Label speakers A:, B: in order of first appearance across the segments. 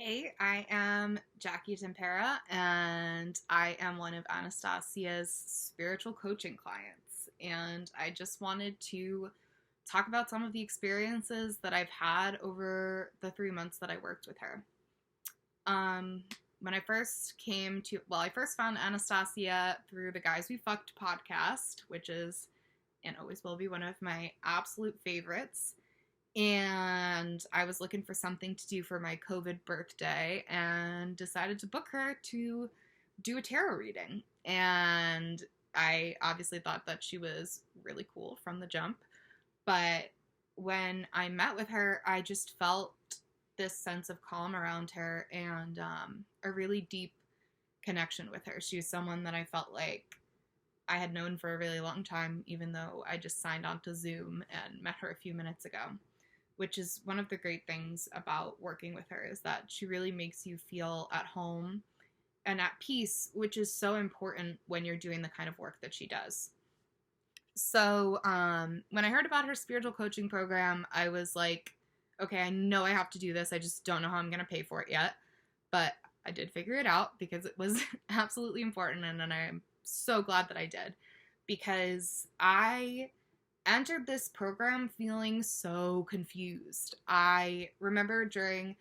A: Hey, I am Jackie Tempera, and I am one of Anastasia's spiritual coaching clients. And I just wanted to talk about some of the experiences that I've had over the 3 months that I worked with her. Um, when I first I first found Anastasia through the Guys We Fucked podcast, which is and always will be one of my absolute favorites. And I was looking for something to do for my COVID birthday and decided to book her to do a tarot reading. And I obviously thought that she was really cool from the jump. But when I met with her, I just felt this sense of calm around her and a really deep connection with her. She was someone that I felt like I had known for a really long time, even though I just signed on to Zoom and met her a few minutes ago, which is one of the great things about working with her is that she really makes you feel at home and at peace, which is so important when you're doing the kind of work that she does. So when I heard about her spiritual coaching program, I was like, okay, I know I have to do this. I just don't know how I'm going to pay for it yet. But I did figure it out because it was absolutely important. And then I'm so glad that I did because I entered this program feeling so confused. I remember during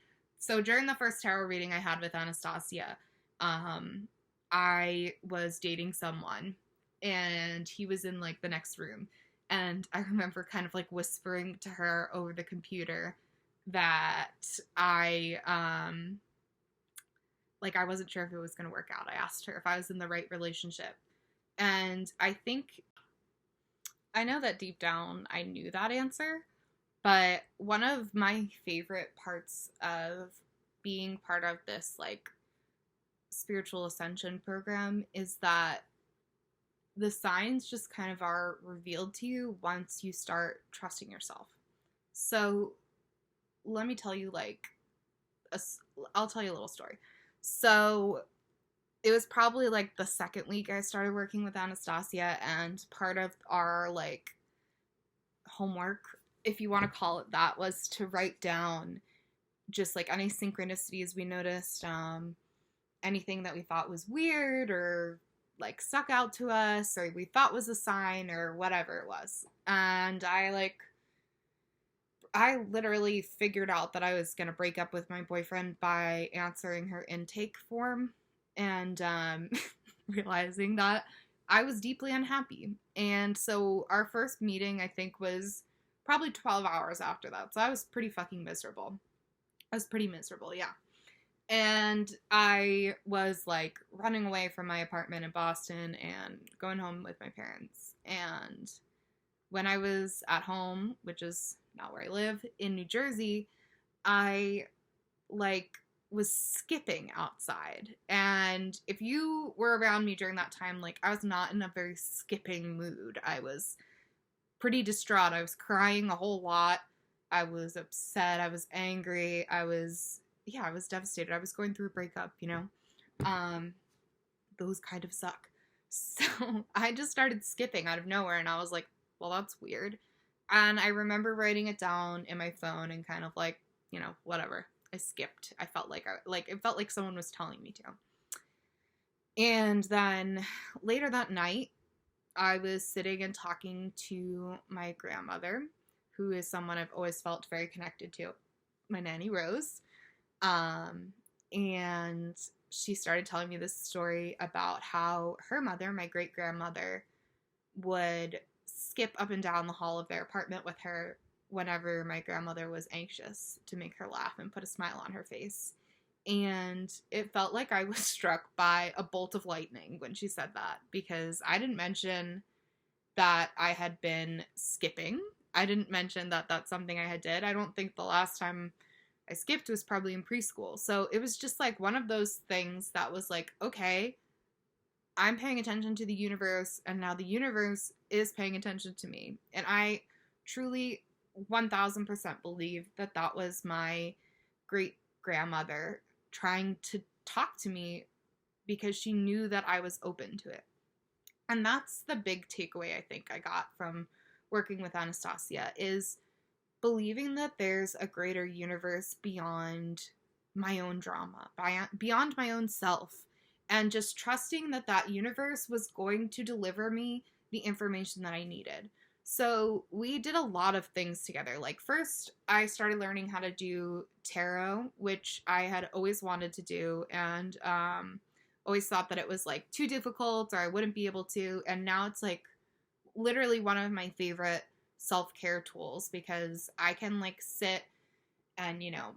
A: the first tarot reading I had with Anastasia, I was dating someone and he was in like the next room. And I remember kind of like whispering to her over the computer that I wasn't sure if it was going to work out. I asked her if I was in the right relationship. And I know that deep down I knew that answer, but one of my favorite parts of being part of this like spiritual ascension program is that the signs just kind of are revealed to you once you start trusting yourself. So let me tell you I'll tell you a little story. So it was probably like the second week I started working with Anastasia, and part of our like homework, if you want to call it that, was to write down just like any synchronicities we noticed, anything that we thought was weird or like stuck out to us or we thought was a sign or whatever it was. And I literally figured out that I was going to break up with my boyfriend by answering her intake form and realizing that I was deeply unhappy. And so our first meeting, I think, was probably 12 hours after that. So I was pretty fucking miserable. I was pretty miserable, yeah. And I was like running away from my apartment in Boston and going home with my parents. And when I was at home, which is not where I live, in New Jersey, I like was skipping outside. And if you were around me during that time, like I was not in a very skipping mood. I was pretty distraught. I was crying a whole lot. I was upset. I was angry. I was devastated. I was going through a breakup, you know. Those kind of suck. So I just started skipping out of nowhere and I was like, well, that's weird. And I remember writing it down in my phone and kind of like, you know, whatever. I skipped. I felt like it felt like someone was telling me to. And then later that night, I was sitting and talking to my grandmother, who is someone I've always felt very connected to, my Nanny Rose. And she started telling me this story about how her mother, my great grandmother, would skip up and down the hall of their apartment with her whenever my grandmother was anxious to make her laugh and put a smile on her face. And it felt like I was struck by a bolt of lightning when she said that, because I didn't mention that I had been skipping. I didn't mention that that's something I had did. I don't think the last time I skipped was probably in preschool. So it was just like one of those things that was like, okay, I'm paying attention to the universe, and now the universe is paying attention to me. And I truly 1000% believe that that was my great grandmother trying to talk to me because she knew that I was open to it. And that's the big takeaway I think I got from working with Anastasia is believing that there's a greater universe beyond my own drama, beyond my own self, and just trusting that that universe was going to deliver me the information that I needed. So we did a lot of things together. Like, first, I started learning how to do tarot, which I had always wanted to do, and always thought that it was like too difficult or I wouldn't be able to. And now it's like literally one of my favorite self-care tools, because I can like sit and, you know,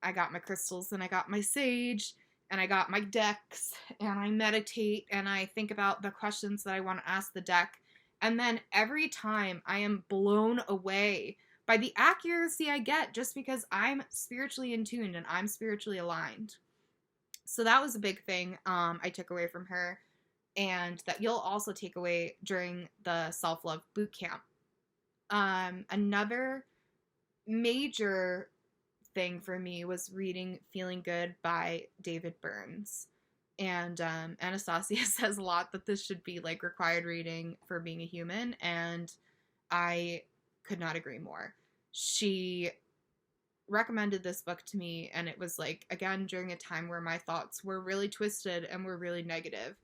A: I got my crystals and I got my sage and I got my decks and I meditate and I think about the questions that I want to ask the deck. And then every time I am blown away by the accuracy I get, just because I'm spiritually in tune and I'm spiritually aligned. So that was a big thing I took away from her, and that you'll also take away during the self-love boot camp. Another major thing for me was reading Feeling Good by David Burns. And Anastasia says a lot that this should be like required reading for being a human, and I could not agree more. She recommended this book to me, and it was like, again, during a time where my thoughts were really twisted and were really negative.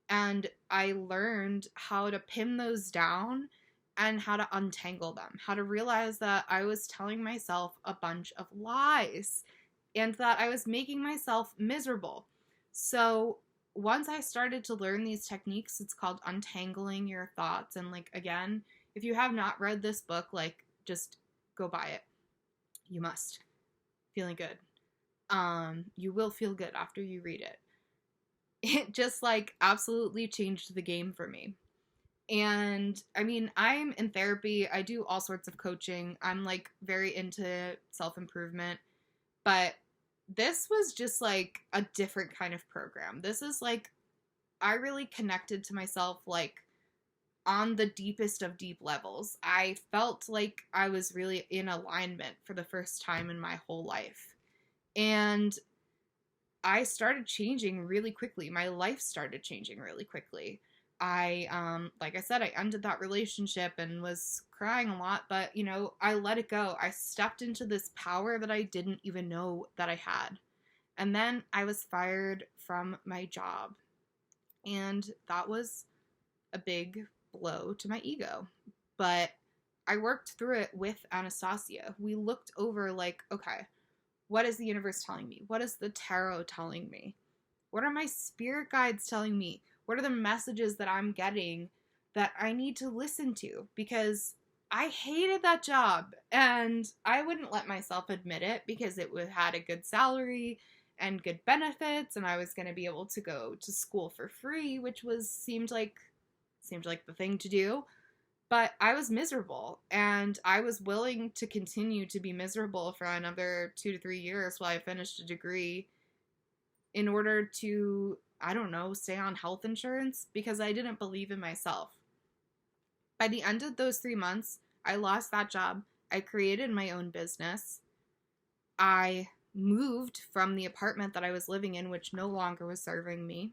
A: And I learned how to pin those down and how to untangle them, how to realize that I was telling myself a bunch of lies and that I was making myself miserable. So once I started to learn these techniques, it's called untangling your thoughts. And like, again, if you have not read this book, like, just go buy it. You must. Feeling Good. You will feel good after you read it. It just like absolutely changed the game for me. And I mean, I'm in therapy. I do all sorts of coaching. I'm like very into self-improvement, but this was just like a different kind of program. This is like, I really connected to myself like on the deepest of deep levels. I felt like I was really in alignment for the first time in my whole life. And I started changing really quickly. My life started changing really quickly. Like I said, I ended that relationship and was crying a lot, but, you know, I let it go. I stepped into this power that I didn't even know that I had. And then I was fired from my job. And that was a big blow to my ego. But I worked through it with Anastasia. We looked over like, okay, what is the universe telling me? What is the tarot telling me? What are my spirit guides telling me? What are the messages that I'm getting that I need to listen to? Because I hated that job, and I wouldn't let myself admit it because it had a good salary and good benefits, and I was going to be able to go to school for free, which seemed like the thing to do. But I was miserable, and I was willing to continue to be miserable for another 2 to 3 years while I finished a degree in order to, I don't know, stay on health insurance, because I didn't believe in myself. By the end of those 3 months, I lost that job. I created my own business. I moved from the apartment that I was living in, which no longer was serving me.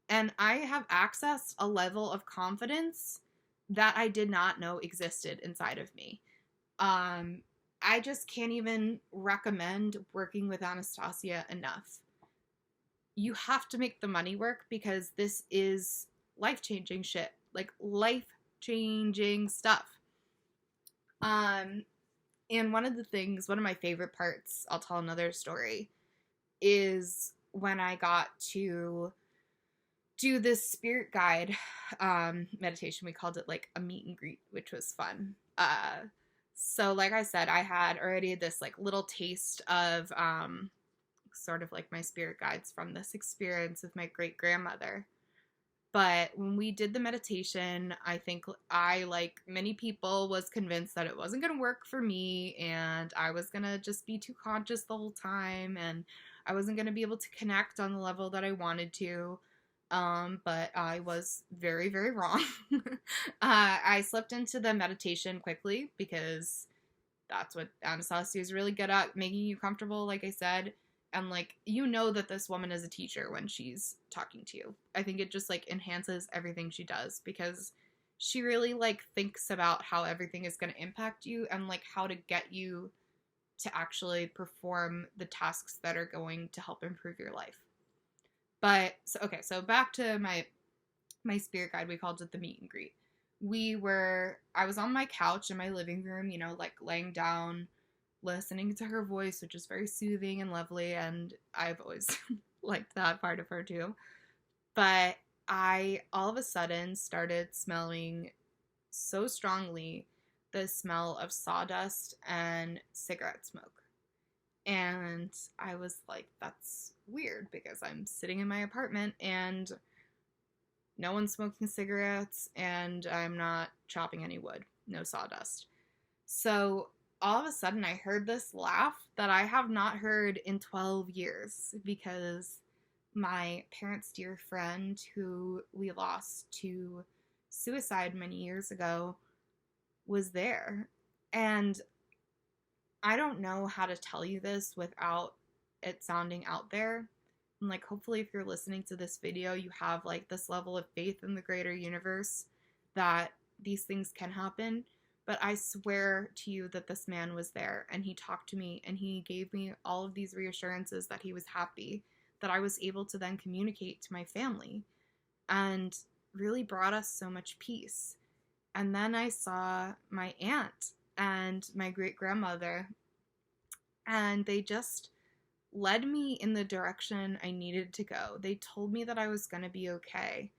A: And I have accessed a level of confidence that I did not know existed inside of me. I just can't even recommend working with Anastasia enough. You have to make the money work, because this is life-changing shit. Like, life-changing stuff. And one of my favorite parts, I'll tell another story, is when I got to do this spirit guide meditation. We called it like a meet and greet, which was fun. So like I said, I had already this like little taste of sort of like my spirit guides from this experience with my great grandmother. But when we did the meditation, I think I, like many people, was convinced that it wasn't going to work for me, and I was going to just be too conscious the whole time, and I wasn't going to be able to connect on the level that I wanted to. But I was very, very wrong. I slipped into the meditation quickly, because that's what Anastasia is really good at, making you comfortable, like I said. And, like, you know that this woman is a teacher when she's talking to you. I think it just, like, enhances everything she does, because she really, like, thinks about how everything is going to impact you and, like, how to get you to actually perform the tasks that are going to help improve your life. But so back to my spirit guide. We called it the meet and greet. I was on my couch in my living room, like laying down, listening to her voice, which is very soothing and lovely, and I've always liked that part of her too. But I all of a sudden started smelling so strongly the smell of sawdust and cigarette smoke. And I was like, that's weird, because I'm sitting in my apartment and no one's smoking cigarettes and I'm not chopping any wood. No sawdust. So all of a sudden I heard this laugh that I have not heard in 12 years, because my parents' dear friend, who we lost to suicide many years ago, was there. And I don't know how to tell you this without it sounding out there. And like, hopefully if you're listening to this video, you have like this level of faith in the greater universe that these things can happen. But I swear to you that this man was there, and he talked to me, and he gave me all of these reassurances that he was happy, that I was able to then communicate to my family, and really brought us so much peace. And then I saw my aunt and my great-grandmother, and they just led me in the direction I needed to go. They told me that I was going to be okay.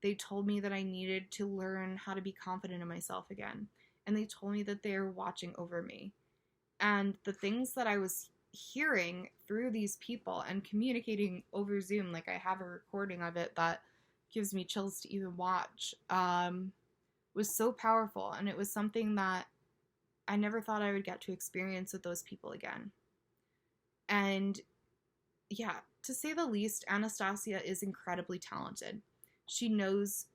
A: They told me that I needed to learn how to be confident in myself again. And they told me that they were watching over me. And the things that I was hearing through these people and communicating over Zoom, like I have a recording of it that gives me chills to even watch, was so powerful. And it was something that I never thought I would get to experience with those people again. And yeah, to say the least, Anastasia is incredibly talented. She knows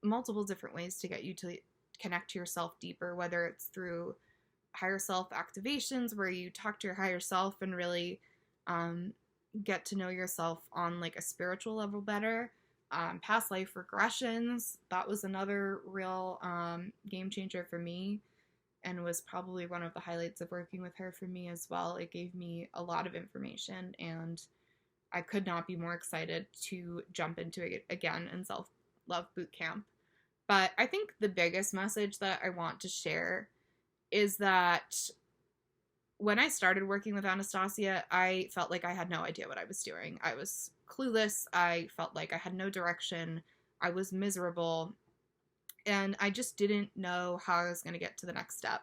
A: multiple different ways to get you to connect to yourself deeper, whether it's through higher self activations, where you talk to your higher self and really get to know yourself on like a spiritual level better. Past life regressions, that was another real game changer for me, and was probably one of the highlights of working with her for me as well. It gave me a lot of information, and I could not be more excited to jump into it again in self-love boot camp. But I think the biggest message that I want to share is that when I started working with Anastasia, I felt like I had no idea what I was doing. I was clueless. I felt like I had no direction. I was miserable. And I just didn't know how I was going to get to the next step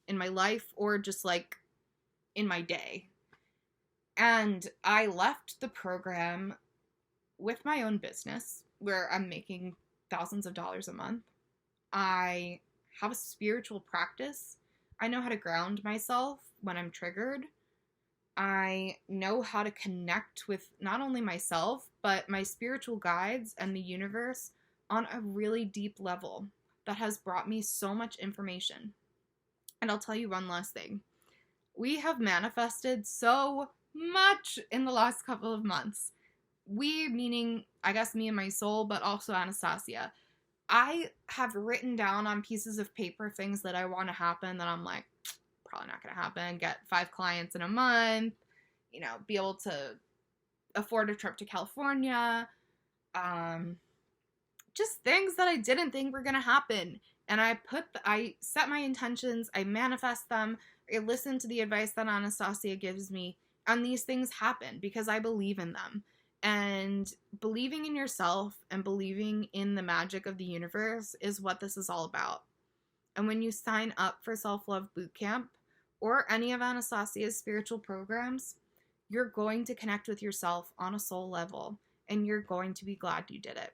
A: in my life, or just like in my day. And I left the program with my own business, where I'm making thousands of dollars a month. I have a spiritual practice. I know how to ground myself when I'm triggered. I know how to connect with not only myself, but my spiritual guides and the universe on a really deep level that has brought me so much information. And I'll tell you one last thing. We have manifested so much in the last couple of months. We, meaning, I guess, me and my soul, but also Anastasia. I have written down on pieces of paper things that I want to happen that I'm like, probably not going to happen. Get 5 clients in a month, be able to afford a trip to California, just things that I didn't think were going to happen. And I set my intentions, I manifest them, I listen to the advice that Anastasia gives me, and these things happen because I believe in them. And believing in yourself and believing in the magic of the universe is what this is all about. And when you sign up for Self-Love Bootcamp or any of Anastasia's spiritual programs, you're going to connect with yourself on a soul level, and you're going to be glad you did it.